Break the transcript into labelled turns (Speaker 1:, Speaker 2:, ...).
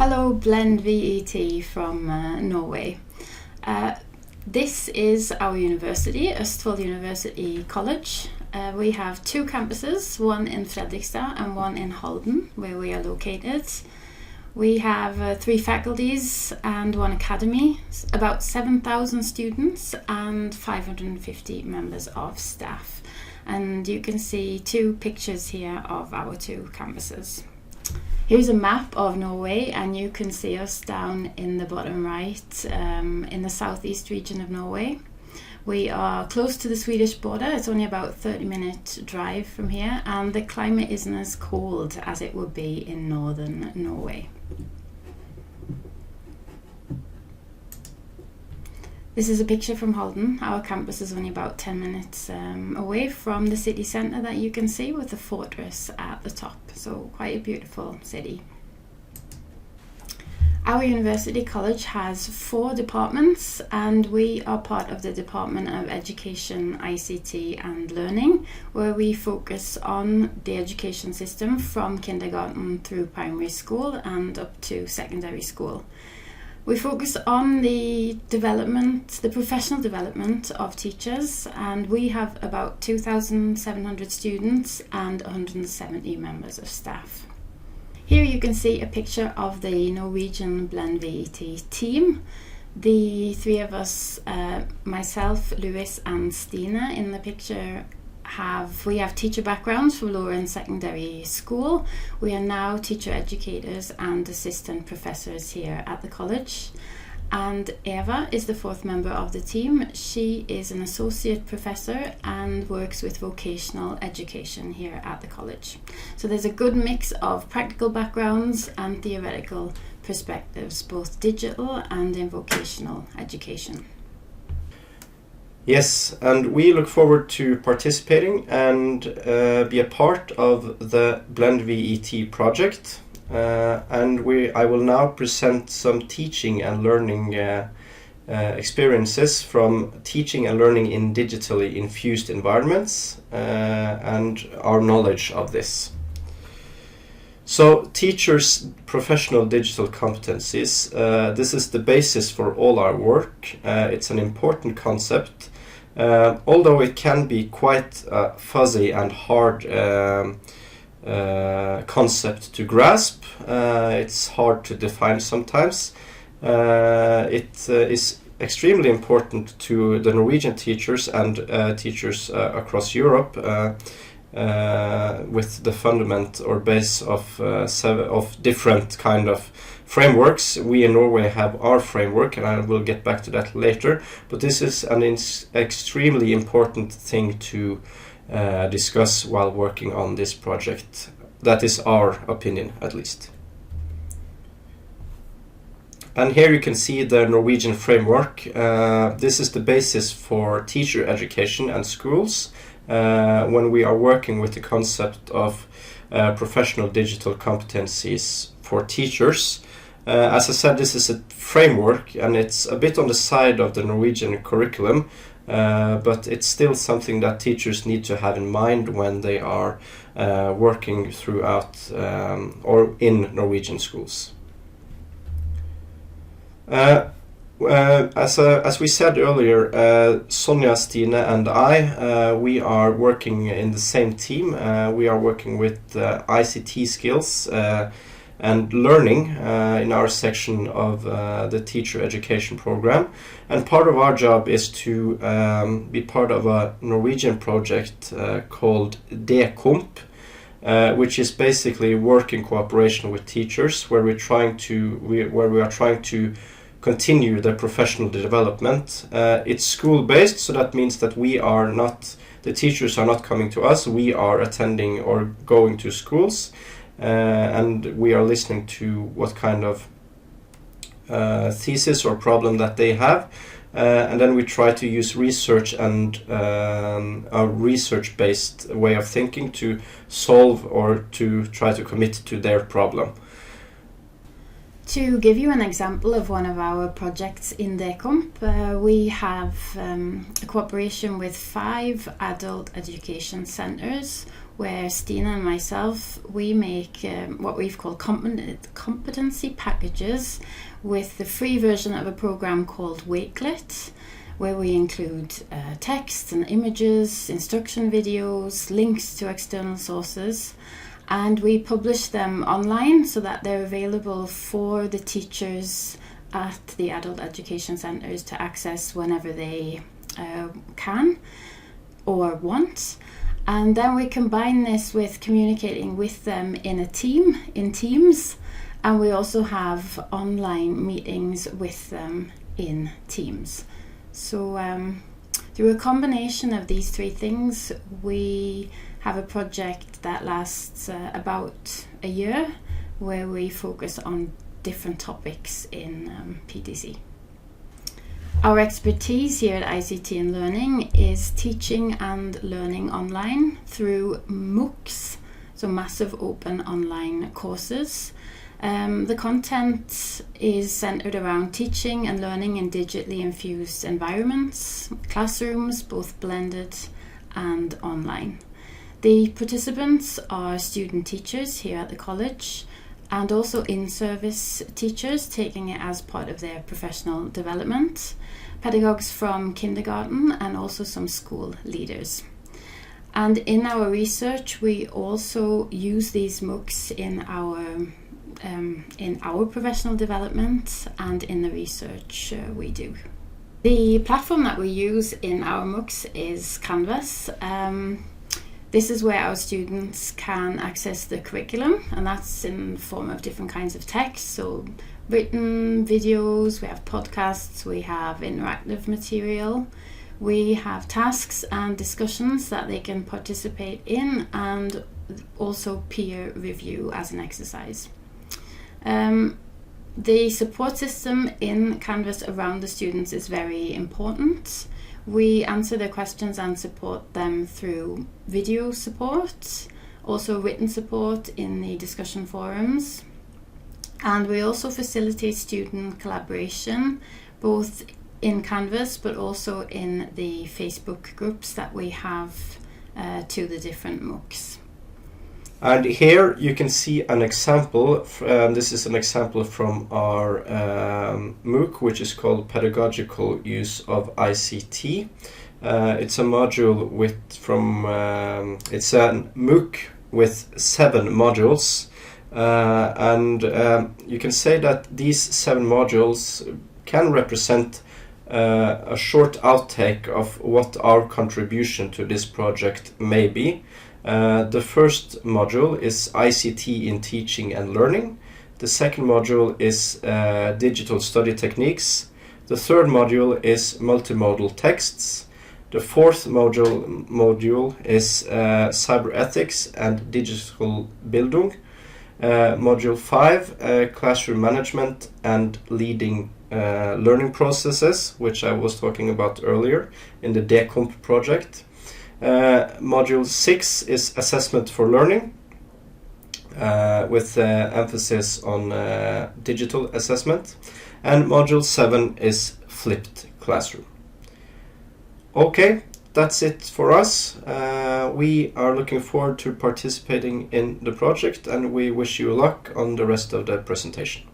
Speaker 1: Hello, BlendVET from Norway. This is our university, Østfold University College. We have two campuses, one in Fredrikstad and one in Halden, where we are located. We have 3 faculties and 1 academy, about 7,000 students and 550 members of staff. And you can see 2 pictures here of our 2 campuses. Here's a map of Norway, and you can see us down in the bottom right in the southeast region of Norway. We are close to the Swedish border. It's only about a 30-minute drive from here, and the climate isn't as cold as it would be in northern Norway. This is a picture from Halden. Our campus is only about 10 minutes away from the city centre that you can see, with the fortress at the top. So quite a beautiful city. Our university college has 4 departments, and we are part of the Department of Education, ICT and Learning, where we focus on the education system from kindergarten through primary school and up to secondary school. We focus on the professional development of teachers, and we have about 2,700 students and 170 members of staff. Here you can see a picture of the Norwegian BlendVET team. The 3 of us, myself, Louis and Stina, in the picture we have teacher backgrounds from lower and secondary school. We are now teacher educators and assistant professors here at the college. And Eva is the 4th member of the team. She is an associate professor and works with vocational education here at the college. So there's a good mix of practical backgrounds and theoretical perspectives, both digital and in vocational education.
Speaker 2: Yes, and we look forward to participating and be a part of the BlendVET project. I will now present some teaching and learning experiences from teaching and learning in digitally infused environments and our knowledge of this. So, teachers' professional digital competencies, this is the basis for all our work. It's an important concept. Although it can be quite a fuzzy and hard concept to grasp, it's hard to define sometimes. It is extremely important to the Norwegian teachers and teachers across Europe with the fundament or base of different kind of frameworks. We in Norway have our framework, and I will get back to that later, but this is an extremely important thing to discuss while working on this project. That is our opinion, at least. And here you can see the Norwegian Framework. This is the basis for teacher education and schools when we are working with the concept of professional digital competencies for teachers. As I said, this is a framework, and it's a bit on the side of the Norwegian curriculum, but it's still something that teachers need to have in mind when they are working throughout or in Norwegian schools. As we said earlier, Sonja, Stine and I, we are working in the same team. We are working with ICT skills and learning in our section of the teacher education program. And part of our job is to be part of a Norwegian project called DKOMP, which is basically work in cooperation with teachers, where we are trying to continue their professional development. It's school-based, so that means that the teachers are not coming to us. We are attending or going to schools, and we are listening to what kind of thesis or problem that they have, and then we try to use research and a research-based way of thinking to solve or to try to commit to their problem.
Speaker 1: To give you an example of one of our projects in DKOMP, we have a cooperation with 5 adult education centres where Stina and myself, we make what we've called competency packages with the free version of a program called Wakelet, where we include text and images, instruction videos, links to external sources, and we publish them online so that they're available for the teachers at the adult education centres to access whenever they can or want. And then we combine this with communicating with them in a team, in Teams, and we also have online meetings with them in Teams. So through a combination of these three things, we have a project that lasts about a year, where we focus on different topics in PTC. Our expertise here at ICT and Learning is teaching and learning online through MOOCs, so massive open online courses. The content is centered around teaching and learning in digitally infused environments, classrooms, both blended and online. The participants are student teachers here at the college, and also in-service teachers taking it as part of their professional development, pedagogues from kindergarten, and also some school leaders. And in our research, we also use these MOOCs in our professional development and in the research we do. The platform that we use in our MOOCs is Canvas. This is where our students can access the curriculum, and that's in the form of different kinds of text, so written videos, we have podcasts, we have interactive material, we have tasks and discussions that they can participate in, and also peer review as an exercise. The support system in Canvas around the students is very important. We answer their questions and support them through video support, also written support in the discussion forums, and we also facilitate student collaboration both in Canvas but also in the Facebook groups that we have to the different MOOCs.
Speaker 2: And here you can see an example. This is an example from our MOOC, which is called Pedagogical Use of ICT. It's a module it's a MOOC with 7 modules, and you can say that these 7 modules can represent a short outtake of what our contribution to this project may be. The first module is ICT in teaching and learning. The second module is digital study techniques. The third module is multimodal texts. The fourth module is cyber ethics and digital Bildung. Module 5, classroom management and leading learning processes, which I was talking about earlier in the DECOMP project. Module 6 is assessment for learning, with emphasis on digital assessment, and module 7 is flipped classroom. Okay, that's it for us. We are looking forward to participating in the project, and we wish you luck on the rest of the presentation.